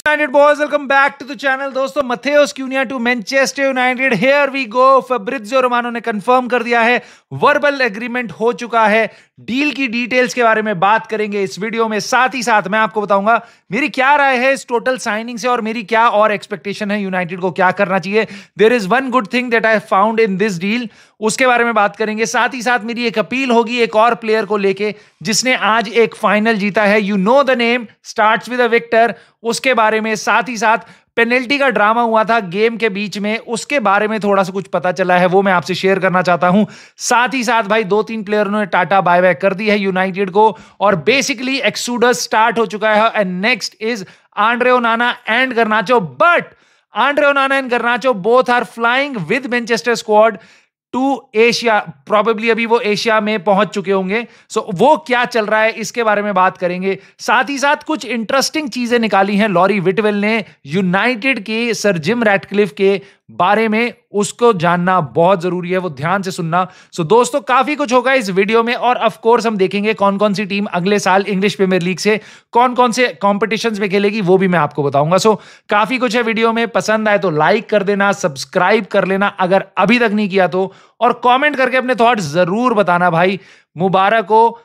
United boys, welcome back to the channel. दोस्तों, Matheus Cunha to Manchester United. Here we go. Fabrizio Romano ने confirm कर दिया है, verbal agreement हो चुका है. डील की डिटेल्स के बारे में बात करेंगे इस वीडियो में. साथ ही साथ मैं आपको बताऊंगा मेरी क्या राय है इस टोटल साइनिंग से और मेरी क्या और एक्सपेक्टेशन है यूनाइटेड को क्या करना चाहिए. There is one good thing that I found in this deal, उसके बारे में बात करेंगे. साथ ही साथ मेरी एक अपील होगी एक और प्लेयर को लेके जिसने आज एक फाइनल जीता है. You know the name, starts with a victor. उसके बारे में, साथ ही साथ पेनल्टी का ड्रामा हुआ था गेम के बीच में, उसके बारे में थोड़ा सा कुछ पता चला है, वो मैं आपसे शेयर करना चाहता हूं. साथ ही साथ भाई 2-3 प्लेयरों ने टाटा बाय बाय कर दी है यूनाइटेड को और बेसिकली एक्सूडस स्टार्ट हो चुका है. And next is Andre Onana and Garnacho. But Andre Onana and Garnacho both are flying with Manchester squad to Asia. Probably अभी वो एशिया में पहुंच चुके होंगे. सो वो क्या चल रहा है इसके बारे में बात करेंगे. साथ ही साथ कुछ इंटरेस्टिंग चीजें निकाली हैं लॉरी विटवेल ने यूनाइटेड के सर जिम रैटक्लिफ के बारे में, उसको जानना बहुत जरूरी है, वो ध्यान से सुनना. सो दोस्तों, काफी कुछ होगा इस वीडियो में और ऑफ कोर्स हम देखेंगे कौन कौन सी टीम अगले साल इंग्लिश प्रीमियर लीग से कौन कौन से कॉम्पिटिशंस में खेलेगी, वो भी मैं आपको बताऊंगा. सो काफी कुछ है वीडियो में. पसंद आए तो लाइक कर देना, सब्सक्राइब कर लेना अगर अभी तक नहीं किया तो, और कमेंट करके अपने थॉट्स जरूर बताना. भाई मुबारक हो,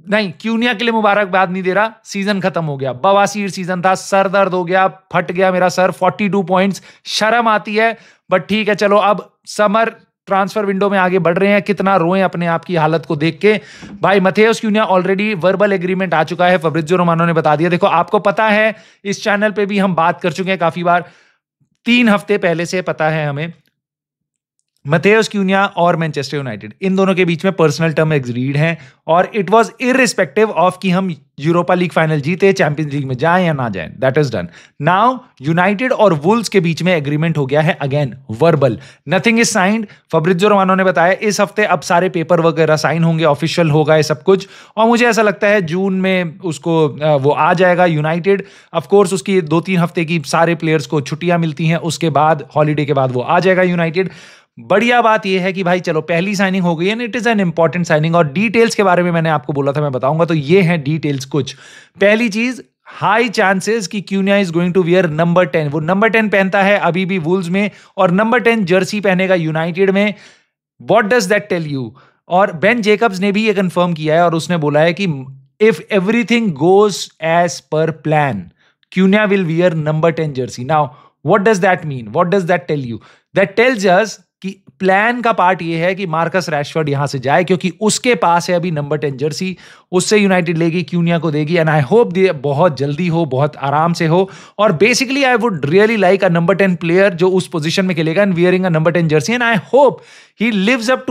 नहीं क्यूनिया के लिए मुबारकबाद नहीं दे रहा, सीजन खत्म हो गया, बवासीर सीजन था, सर दर्द हो गया, फट गया मेरा सर. 42 पॉइंट्स, शर्म आती है बट ठीक है. चलो अब समर ट्रांसफर विंडो में आगे बढ़ रहे हैं, कितना रोएं अपने आप की हालत को देख के. भाई मथेउस क्यूनिया ऑलरेडी वर्बल एग्रीमेंट आ चुका है, फब्रिजियो रोमानो ने बता दिया. देखो आपको पता है, इस चैनल पे भी हम बात कर चुके हैं काफी बार, 3 हफ्ते पहले से पता है हमें, मथेउस क्यूनिया और मैनचेस्टर यूनाइटेड इन दोनों के बीच में पर्सनल टर्म एग्रीड हैं और इट वाज इररिस्पेक्टिव ऑफ कि हम यूरोपा लीग फाइनल जीते, चैंपियंस लीग में जाएं या ना जाएं, that is done. Now United और वुल्व्स के बीच में एग्रीमेंट हो गया है, again verbal, nothing is signed. Fabrizio Romano ने बताया इस हफ्ते अब सारे पेपर वगैरह साइन होंगे, ऑफिशियल होगा ये सब कुछ, और मुझे ऐसा लगता है जून में उसको वो आ जाएगा यूनाइटेड. ऑफ कोर्स उसकी 2-3 हफ्ते की सारे प्लेयर्स को छुट्टियां मिलती हैं, उसके बाद हॉलीडे के बाद वो आ जाएगा यूनाइटेड. बढ़िया बात यह है कि भाई चलो पहली साइनिंग हो गई है, it is an important signing. और डिटेल्स के बारे में मैंने आपको बोला था मैं बताऊंगा, तो ये हैं डिटेल्स कुछ. पहली चीज, हाई चांसेस कि Cunha is going to wear number 10. वो नंबर 10 पहनता है अभी भी वुल्व्स में और नंबर 10 जर्सी पहनेगा यूनाइटेड में. What does that tell you? और बेन जेकब्स ने भी ये कंफर्म किया है और उसने बोला है कि if everything goes as per plan, Cunha will wear number 10 jersey. Now what does that mean? What does that tell you? That tells us कि प्लान का पार्ट ये है कि मार्कस रैशफोर्ड यहां से जाए क्योंकि उसके पास है अभी नंबर 10 जर्सी, उससे यूनाइटेड लेगी, क्यूनिया को देगी. एंड आई होप बहुत जल्दी हो, बहुत आराम से हो. और basically I would really like a number 10 player जो उस पोजीशन में खेलेगा and wearing a number 10 jersey. And I hope he lives up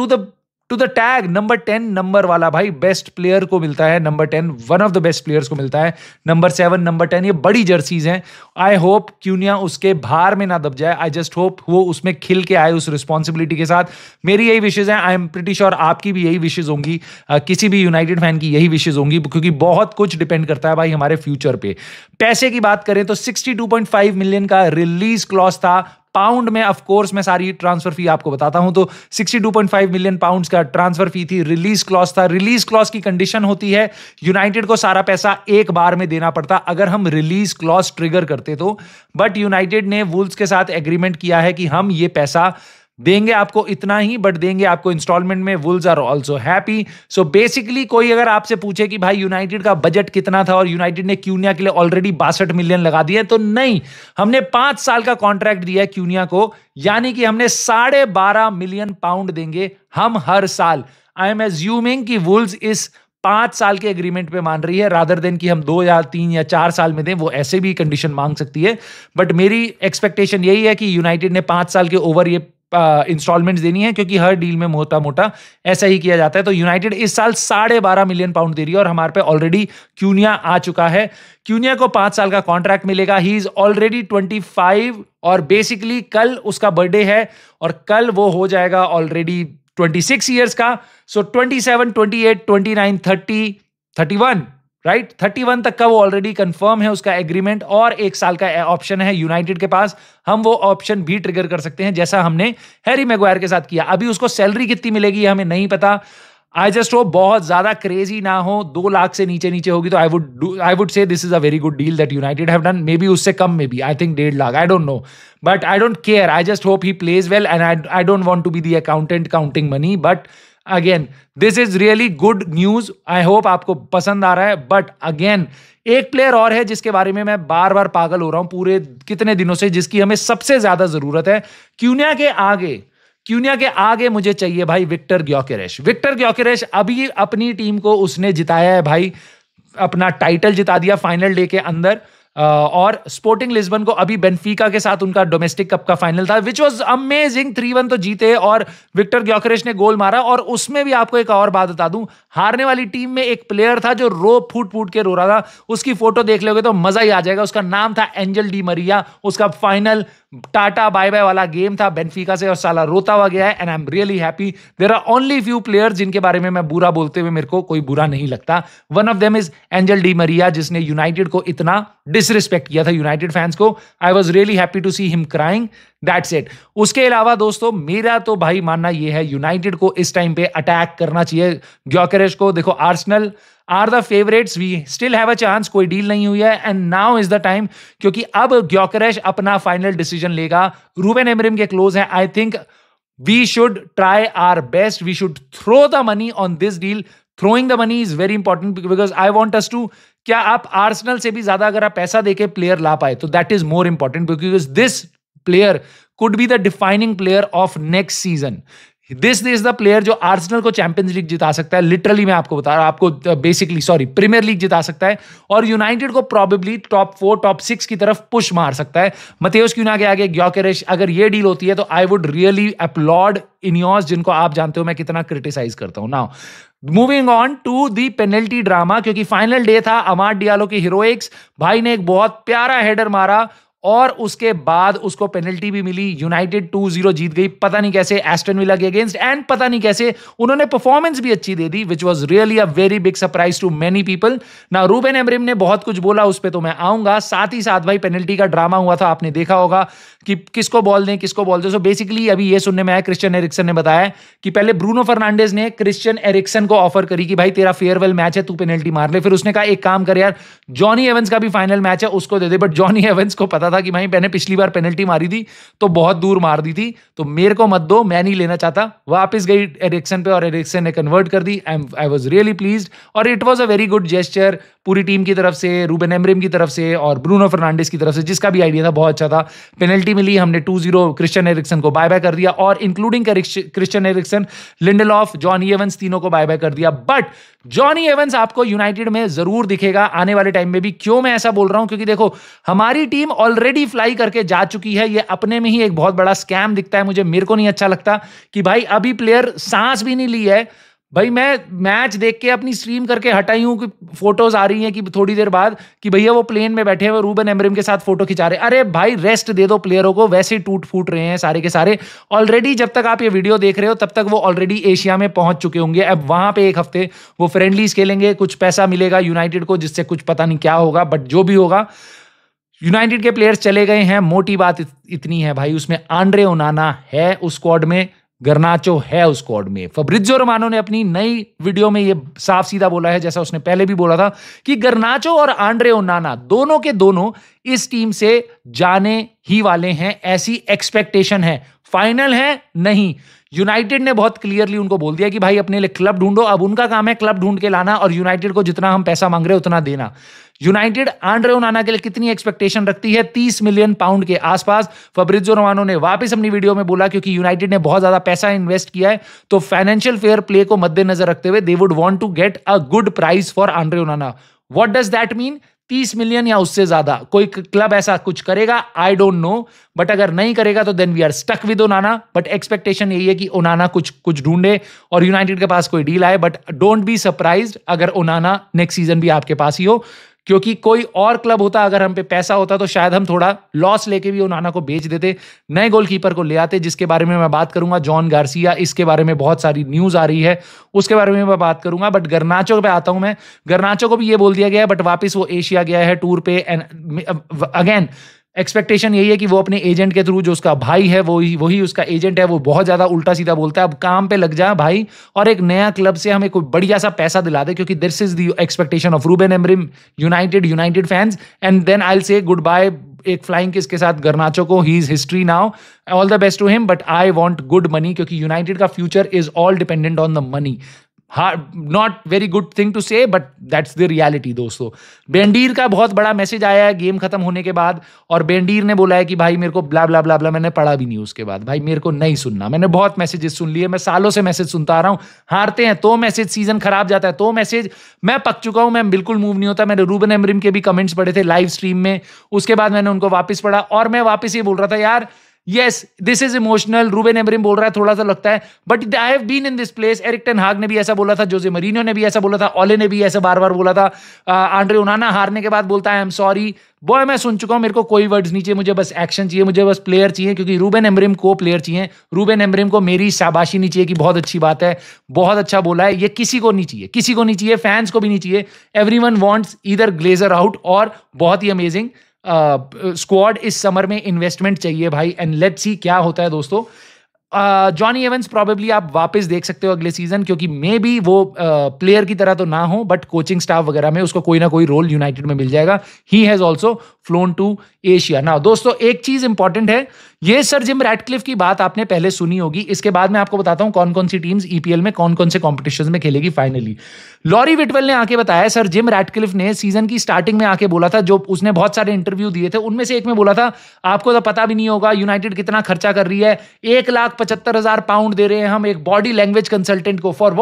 to the tag number 10 number वाला. भाई बेस्ट प्लेयर को मिलता है number 10, one of the best players को मिलता है नंबर 7, नंबर 10, ये बड़ी जर्सीज हैं. आई होप क्यूनिया उसके भार में ना दब जाए. आई जस्ट होप वो उसमें खिल के आए उस रिस्पॉन्सिबिलिटी के साथ. मेरी यही विशेज हैं, आई एम प्रिटी श्योर आपकी भी यही विशेज होंगी, किसी भी यूनाइटेड फैन की यही विशेज होंगी, क्योंकि बहुत कुछ डिपेंड करता है भाई हमारे फ्यूचर पे. पैसे की बात करें तो 62.5 मिलियन का रिलीज क्लॉज था. पाउंड में ऑफ कोर्स मैं सारी ट्रांसफर फी आपको बताता हूं, तो 62.5 मिलियन पाउंड्स का ट्रांसफर फी थी. रिलीज क्लॉज था. रिलीज क्लॉज की कंडीशन होती है यूनाइटेड को सारा पैसा एक बार में देना पड़ता अगर हम रिलीज क्लॉज ट्रिगर करते तो. बट यूनाइटेड ने वुल्व्स के साथ एग्रीमेंट किया है कि हम ये पैसा देंगे आपको इतना ही, बट देंगे आपको इंस्टॉलमेंट में. Wolves are also happy. So basically कोई अगर आपसे पूछे कि भाई यूनाइटेड का बजट कितना था और यूनाइटेड ने क्यूनिया के लिए ऑलरेडी 62 मिलियन लगा दिए, तो नहीं, हमने 5 साल का कॉन्ट्रैक्ट दिया है क्यूनिया को, यानी कि हमने 12.5 मिलियन पाउंड देंगे हम हर साल. आई एम एज्यूमिंग कि वुल्व्स इस 5 साल के एग्रीमेंट पे मान रही है रादर देन कि हम 2 या 3 या 4 साल में दें. वो ऐसे भी कंडीशन मांग सकती है, बट मेरी एक्सपेक्टेशन यही है कि यूनाइटेड ने 5 साल के ओवर ये इंस्टॉलमेंट्स देनी है, क्योंकि हर डील में मोटा मोटा ऐसा ही किया जाता है. तो यूनाइटेड इस साल 12.5 मिलियन पाउंड दे रही है और हमारे पे ऑलरेडी क्यूनिया आ चुका है. क्यूनिया को 5 साल का कॉन्ट्रैक्ट मिलेगा. ही इज ऑलरेडी 25 और बेसिकली कल उसका बर्थडे है और कल वो हो जाएगा ऑलरेडी 26 ईयर्स का. सो 27, 28, 29, 30, 31, राइट, 31 तक का वो ऑलरेडी कंफर्म है उसका एग्रीमेंट और 1 साल का ऑप्शन है यूनाइटेड के पास. हम वो ऑप्शन भी ट्रिगर कर सकते हैं जैसा हमने हैरी मैग्वायर के साथ किया. अभी उसको सैलरी कितनी मिलेगी हमें नहीं पता. आई जस्ट होप बहुत ज्यादा क्रेजी ना हो, 2 लाख से नीचे नीचे होगी तो I would say this is a very good deal that United have done. Maybe उससे कम में भी, I think 1.5 lakh, I don't know, but I don't care. I just hope he plays well and I don't want to be the accountant counting money, but again this is really good news. I hope आपको पसंद आ रहा है। But again एक player और है जिसके बारे में मैं बार बार पागल हो रहा हूं पूरे कितने दिनों से, जिसकी हमें सबसे ज्यादा जरूरत है। क्यूनिया के आगे मुझे चाहिए भाई विक्टर ग्योकेरेश। विक्टर ग्योकेरेश अभी अपनी टीम को उसने जिताया है भाई, अपना टाइटल जिता दिया फाइनल डे के अंदर। और स्पोर्टिंग लिस्बन को अभी बेनफिका के साथ उनका डोमेस्टिक कप का फाइनल था, विच वाज अमेजिंग। 3-1 तो जीते और विक्टर ग्योकेरेश ने गोल मारा। और उसमें भी आपको एक और बात बता दूं, हारने वाली टीम में एक प्लेयर था जो रो फूट फूट के रो रहा था। उसकी फोटो देख लोगे तो मजा ही आ जाएगा। उसका नाम था एंजल डी मरिया। उसका फाइनल टाटा बाय बाय वाला गेम था बेनफिका से और साला रोता हुआ गया है। And I am really happy. There are only few players जिनके बारे में मैं बुरा बोलते हुए मेरे को कोई बुरा नहीं लगता। One of them is angel Di मरिया, जिसने यूनाइटेड को इतना डिसरिस्पेक्ट किया था, यूनाइटेड फैंस को। I was really happy to see him crying. That's it. उसके अलावा दोस्तों मेरा तो भाई मानना यह है, यूनाइटेड को इस टाइम पे अटैक करना चाहिए ग्योकेरेश को। देखो Arsenal are the favourites, we still have a chance, कोई डील नहीं हुई है and now is the time, क्योंकि अब ग्योकेरेश अपना फाइनल डिसीजन लेगा। रूबेन एमरिम के क्लोज है। I think we should try our best, we should throw the money on this deal. Throwing the money is very important because I want us to, क्या आप Arsenal से भी ज्यादा अगर आप पैसा देके प्लेयर ला पाए तो that is more important because this player could be the defining player of next season. This is the player जो आर्सेनल को चैंपियंस लीग जिता सकता है। लिटरली मैं आपको बता रहा हूं, आपको बेसिकली प्रीमियर लीग जिता सकता है और यूनाइटेड को प्रॉबेबली टॉप 4 टॉप 6 की तरफ पुश मार सकता है। मतेउस क्यूना के आगे ग्योकेरेश, अगर ये डील होती है तो I would really applaud Ineos, जिनको आप जानते हो मैं कितना क्रिटिसाइज करता हूं। Now moving on to the penalty drama, क्योंकि फाइनल डे था। अमाद डियालो की हीरोइक्स, भाई ने एक बहुत प्यारा हेडर मारा और उसके बाद उसको पेनल्टी भी मिली। यूनाइटेड 2-0 जीत गई, पता नहीं कैसे एस्टन विला के अगेंस्ट, एंड पता नहीं कैसे उन्होंने परफॉर्मेंस भी अच्छी दे दी, which was really a very big surprise to many people. ना रूबेन एमरिम ने बहुत कुछ बोला, उस पर तो मैं आऊंगा। साथ ही साथ भाई पेनल्टी का ड्रामा हुआ था, आपने देखा होगा कि किसको बॉल दें किसको बॉल दें। सो बेसिकली अभी ये सुनने में आया, क्रिश्चियन एरिक्सन ने बताया कि पहले ब्रूनो फर्नांडिस ने क्रिश्चियन एरिक्सन को ऑफर करी कि भाई तेरा फेयरवेल मैच है, तू पेनल्टी मार ले। फिर उसने कहा एक काम कर यार, जॉनी एवंस का भी फाइनल मैच है, उसको दे दे। बट जॉनी एवंस को पता था कि भाई मैंने पिछली बार पेनल्टी मारी थी तो बहुत दूर मार दी थी, तो मेरे को मत दो, मैं नहीं लेना चाहता। वापस गई एरिक्सन पे और एरिक्सन ने कन्वर्ट कर दी। आई वाज रियली प्लीज्ड और it was a very good gesture पूरी टीम की तरफ से, रूबेन एमरिम की तरफ से और ब्रूनो फर्नांडिस की तरफ से, जिसका भी आइडिया था बहुत अच्छा था। पेनल्टी मिली, हमने 2-0 क्रिश्चियन एरिक्सन को बाय बाय कर दिया और including Christian Eriksen, Lindelof, Johnny Evans, तीनों को बाय बाय कर दिया। बट जॉनी एवंस आपको यूनाइटेड में जरूर दिखेगा आने वाले टाइम में भी। क्यों मैं ऐसा बोल रहा हूं? क्योंकि देखो हमारी टीम ऑलरेडी फ्लाई करके जा चुकी है। ये अपने में ही एक बहुत बड़ा स्कैम दिखता है मुझे। मेरे को नहीं अच्छा लगता कि भाई अभी प्लेयर सांस भी नहीं ली है। भाई मैं मैच देख के अपनी स्ट्रीम करके हटाई हूं कि फोटोज आ रही हैं कि थोड़ी देर बाद कि भैया वो प्लेन में बैठे हुए रूबेन एमरिम के साथ फोटो खिंचा रहे। अरे भाई रेस्ट दे दो प्लेयरों को, वैसे ही टूट फूट रहे हैं सारे के सारे। ऑलरेडी जब तक आप ये वीडियो देख रहे हो तब तक वो ऑलरेडी एशिया में पहुंच चुके होंगे। अब वहां पे एक हफ्ते वो फ्रेंडलीज खेलेंगे, कुछ पैसा मिलेगा यूनाइटेड को, जिससे कुछ पता नहीं क्या होगा, बट जो भी होगा यूनाइटेड के प्लेयर्स चले गए हैं। मोटी बात इतनी है भाई, उसमें आंड्रे ओनाना है उस स्क्वाड में, गर्नाचो है उस स्क्वाड में। फब्रिज़ियो रोमानो ने अपनी नई वीडियो में ये साफ सीधा बोला है, जैसा उसने पहले भी बोला था, कि गर्नाचो और आंड्रे ओनाना दोनों के दोनों इस टीम से जाने ही वाले हैं, ऐसी एक्सपेक्टेशन है। फाइनल है नहीं, यूनाइटेड ने बहुत क्लियरली उनको बोल दिया कि भाई अपने लिए क्लब ढूंढो। अब उनका काम है क्लब ढूंढ के लाना और यूनाइटेड को जितना हम पैसा मांग रहे हैं उतना देना। यूनाइटेड आंड्रे ओनाना के लिए कितनी एक्सपेक्टेशन रखती है? 30 मिलियन पाउंड के आसपास। फब्रिज़ियो रोमानो ने वापस अपनी वीडियो में बोला क्योंकि यूनाइटेड ने बहुत ज्यादा पैसा इन्वेस्ट किया है, तो फाइनेंशियल फेयर प्ले को मद्देनजर रखते हुए they would want to get a good price for Andre Onana. What does that mean? 30 million या उससे ज्यादा। कोई क्लब ऐसा कुछ करेगा? आई डोंट नो, बट अगर नहीं करेगा तो then we are stuck with Onana. But expectation यही है कि ओनाना कुछ ढूंढे और यूनाइटेड के पास कोई डील आए। बट डोंट बी सरप्राइज्ड अगर ओनाना नेक्स्ट सीजन भी आपके पास ही हो, क्योंकि कोई और क्लब होता, अगर हम पे पैसा होता तो शायद हम थोड़ा लॉस लेके भी ओनाना को बेच देते, नए गोलकीपर को ले आते, जिसके बारे में मैं बात करूंगा। जॉन गार्सिया, इसके बारे में बहुत सारी न्यूज आ रही है, उसके बारे में मैं बात करूंगा। बट गर्नाचो पे आता हूं मैं। गर्नाचो को भी ये बोल दिया गया है, बट वापस वो एशिया गया है टूर पे। एंड अगेन एक्सपेक्टेशन यही है कि वो अपने एजेंट के थ्रू, जो उसका भाई है वही उसका एजेंट है, वो बहुत ज्यादा उल्टा सीधा बोलता है, अब काम पे लग जा भाई और एक नया क्लब से हमें कोई बढ़िया सा पैसा दिला दे, क्योंकि this is the expectation of Ruben Amorim, United fans. And then I will say goodbye एक फ्लाइंग किस के साथ गर्नाचो को, he is history now, all the best to him, but I want good money, क्योंकि United का future is all dependent on the money. Not very good thing to say, but that's the reality दोस्तों। बेंडीर का बहुत बड़ा message आया है game खत्म होने के बाद, और बेंडीर ने बोला है कि भाई मेरे को ब्ला ब्ला ब्ला ब्ला, मैंने पढ़ा भी नहीं उसके बाद, भाई मेरे को नहीं सुनना, मैंने बहुत मैसेजेस सुन लिए, मैं सालों से मैसेज सुनता आ रहा हूं, हारते हैं तो मैसेज, सीजन खराब जाता है तो मैसेज, मैं पक चुका हूं, मैं बिल्कुल मूव नहीं होता। मैंने रूबेन एमरिम के भी कमेंट्स पढ़े थे लाइव स्ट्रीम में, उसके बाद मैंने उनको वापस पढ़ा, और मैं वापस ये बोल रहा था यार yes this is emotional, Ruben Amorim बोल रहा है, थोड़ा सा लगता है, but I have been in this place. Erik ten Hag ने भी ऐसा बोला था, जोसे मरीनो ने भी ऐसा बोला था, ओले ने भी ऐसा बार बार बोला था, आंड्रे ओनाना हारने के बाद बोलता है आई एम सॉरी। बॉय मैं सुन चुका हूं, मेरे को कोई वर्ड्स नहीं चाहिए, मुझे बस एक्शन चाहिए, मुझे बस प्लेयर चाहिए, क्योंकि रूबेन एमरिम को प्लेयर चाहिए, रूबेन एमरिम को मेरी शाबाशी नहीं चाहिए कि बहुत अच्छी बात है, बहुत अच्छा बोला है, ये किसी को नहीं चाहिए, किसी को नहीं चाहिए, फैंस को भी नहीं चाहिए। Everyone wants either Glazer out और बहुत ही अमेजिंग स्क्वाड इस समर में इन्वेस्टमेंट चाहिए भाई, एंड लेट्स सी क्या होता है दोस्तों। जॉनी एवंस प्रॉबेबली आप वापस देख सकते हो अगले सीजन, क्योंकि मे बी वो प्लेयर की तरह तो ना हो, बट कोचिंग स्टाफ वगैरह में उसको कोई ना कोई रोल यूनाइटेड में मिल जाएगा। He has also flown to Asia. Now दोस्तों एक चीज इंपॉर्टेंट है, ये सर जिम रैटक्लिफ की बात आपने पहले सुनी होगी, इसके बाद मैं आपको बताता हूं कौन कौन सी टीम्स ईपीएल में कौन कौन से कॉम्पिटिशंस में खेलेगी फाइनली। लॉरी विटवेल ने आके बताया, सर जिम रैटक्लिफ ने सीजन की स्टार्टिंग में आके बोला था, जो उसने बहुत सारे इंटरव्यू दिए थे उनमें से एक में बोला था, आपको तो पता भी नहीं होगा यूनाइटेड कितना खर्चा कर रही है, 1,75,000 पाउंड दे रहे हैं हम एक बॉडी लैंग्वेज कंसल्टेंट को, फॉर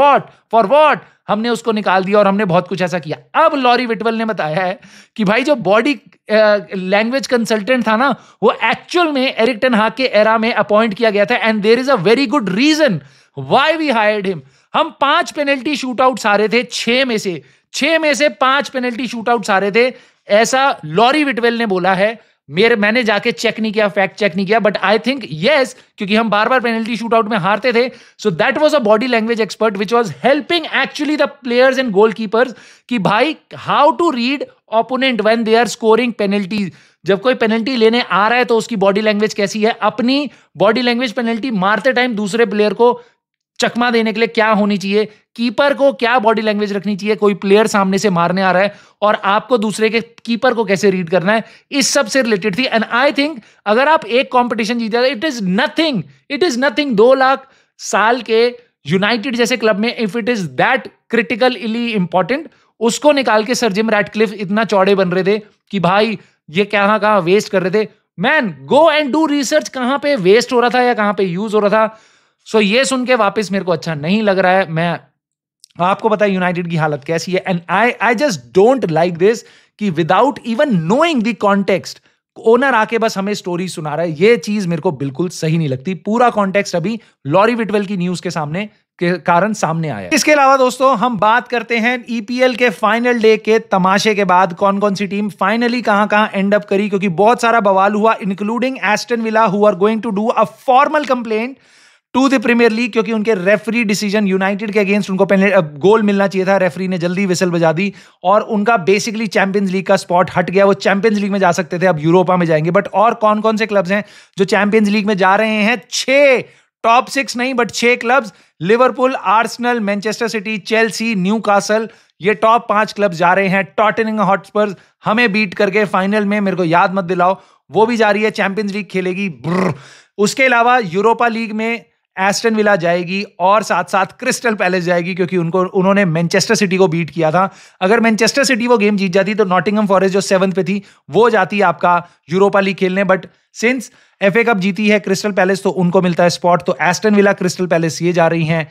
वॉट हमने उसको निकाल दिया और हमने बहुत कुछ ऐसा किया। अब लॉरी विटवेल ने बताया है कि भाई जो बॉडी लैंग्वेज कंसल्टेंट था ना, वो एक्चुअल में एरिक टेन हाग के एरा में अपॉइंट किया गया था, and there is a very good reason why we hired him. हम 5 पेनल्टी शूटआउट सारे थे, 6 में से 5 पेनल्टी शूटआउट सारे थे, ऐसा लॉरी विटवेल ने बोला है। मैंने जाके चेक नहीं किया, फैक्ट चेक नहीं किया, बट आई थिंक यस, क्योंकि हम बार बार पेनल्टी शूटआउट में हारते थे। So that was a body language expert which was helping actually the players and goalkeepers कि भाई how to read opponent when they are scoring penalties. जब कोई पेनल्टी लेने आ रहा है तो उसकी बॉडी लैंग्वेज कैसी है, अपनी बॉडी लैंग्वेज पेनल्टी मारते टाइम दूसरे प्लेयर को चकमा देने के लिए क्या होनी चाहिए, कीपर को क्या बॉडी लैंग्वेज रखनी चाहिए, कोई प्लेयर सामने से मारने आ रहा है और आपको दूसरे के कीपर को कैसे रीड करना है, इस सब से रिलेटेड थी। एंड आई थिंक अगर आप एक कंपटीशन जीत जाते, इट इज नथिंग 2 लाख साल के यूनाइटेड जैसे क्लब में, if it is that critically important, उसको निकाल के सर जिम रैटक्लिफ इतना चौड़े बन रहे थे कि भाई ये कहां वेस्ट कर रहे थे। Man go and do research, कहां पे वेस्ट हो रहा था या कहां पे यूज हो रहा था। सो ये सुन के वापस मेरे को अच्छा नहीं लग रहा है। मैं आपको पता है यूनाइटेड की हालत कैसी है, and I just don't like this कि without even knowing the context owner आके बस हमें स्टोरी सुना रहा है। ये चीज मेरे को बिल्कुल सही नहीं लगती। पूरा कॉन्टेक्स्ट अभी लॉरी विटवेल की न्यूज के सामने के कारण सामने आया। इसके अलावा दोस्तों हम बात करते हैं ईपीएल के फाइनल डे के तमाशे के बाद कौन कौन सी टीम फाइनली कहां एंड अप करी, क्योंकि बहुत सारा बवाल हुआ, including Aston Villa who are going to do a formal complaint to the Premier League, क्योंकि उनके रेफरी डिसीजन यूनाइटेड के अगेंस्ट उनको पहले गोल मिलना चाहिए था, रेफरी ने जल्दी विसल बजा दी और उनका बेसिकली चैंपियंस लीग का स्पॉट हट गया। वो चैंपियंस लीग में जा सकते थे, अब यूरोपा में जाएंगे। बट और कौन कौन से क्लब्स हैं जो चैंपियंस लीग में जा रहे हैं? 6 टॉप 6 नहीं but 6 clubs, Liverpool, Arsenal, Manchester city, Chelsea, Newcastle, ये टॉप 5 क्लब्स जा रहे हैं। टॉटनहम हॉटस्पर्स हमें बीट करके फाइनल में, मेरे को याद मत दिलाओ, वो भी जा रही है, चैंपियंस लीग खेलेगी। उसके अलावा यूरोपा लीग में एस्टन विला जाएगी और साथ साथ क्रिस्टल पैलेस जाएगी, क्योंकि उन्होंने मैनचेस्टर सिटी को बीट किया था। अगर मैनचेस्टर सिटी वो गेम जीत जाती तो नॉटिंघम फॉरेस्ट जो 7th पे थी वो जाती आपका यूरोपा लीग खेलने। बट सिंस एफए कप जीती है क्रिस्टल पैलेस तो उनको मिलता है स्पॉट, तो एस्टन विला, क्रिस्टल पैलेस ये जा रही हैं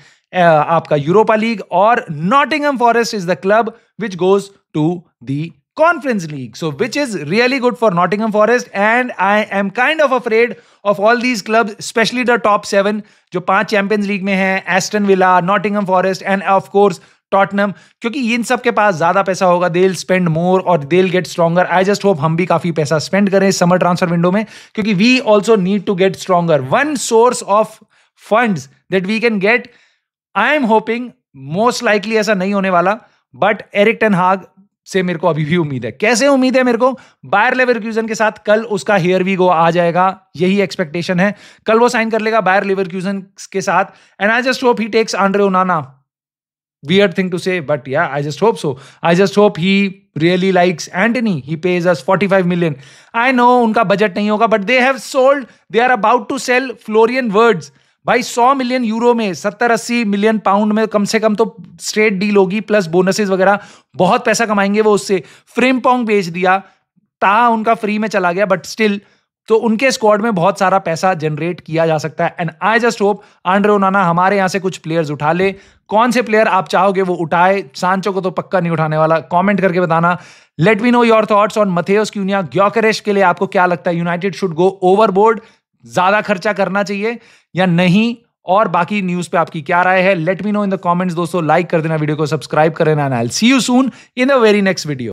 आपका यूरोपा लीग, और Nottingham Forest is the club which goes to the Conference League, so which is really good for Nottingham Forest, and I am kind of afraid of all these clubs, especially the top 7 जो 5 champions league में हैं, Aston villa, Nottingham forest end of course Tottenham, क्योंकि इन सब के पास ज्यादा पैसा होगा, they will spend more और they will get stronger. I just hope हम भी काफी पैसा स्पेंड करें समर ट्रांसफर विंडो में, क्योंकि we also need to get stronger. One source of funds that we can get, I am hoping, most likely ऐसा नहीं होने वाला, बट एरिक टेन हाग से मेरे को अभी भी उम्मीद है। कैसे उम्मीद है मेरे को? बायर लेवरक्यूजन के साथ कल उसका हियर वी गो आ जाएगा, यही एक्सपेक्टेशन है। कल वो साइन कर लेगा बायर लेवरक्यूजन के साथ, and I just hope he takes Andre Onana. Weird thing to say, but yeah, I just hope so. I just hope he really likes Antony. He pays us 45 million. I know उनका budget नहीं होगा, but they have sold, they are about to sell Florian Wirtz. भाई 100 million euro में, 70-80 million pound में कम से कम तो straight deal होगी, plus bonuses वगैरह, बहुत पैसा कमाएंगे वो उससे। फ्रिम्पोंग बेच दिया, ता उनका फ्री में चला गया, बट स्टिल तो उनके स्क्वाड में बहुत सारा पैसा जनरेट किया जा सकता है। And I just hope Andre ओनाना हमारे यहां से कुछ प्लेयर्स उठा ले। कौन से प्लेयर आप चाहोगे वो उठाए? सांचो को तो पक्का नहीं उठाने वाला। कमेंट करके बताना। Let me know your thoughts on Matheus Cunha. Gyokeres के लिए आपको क्या लगता है? यूनाइटेड शुड गो ओवरबोर्ड, ज्यादा खर्चा करना चाहिए या नहीं? और बाकी न्यूज पे आपकी क्या राय है? Late me no in the comments दोस्तों। लाइक कर देना वीडियो को, सब्सक्राइब कर देना, and I will see you soon in the very next video.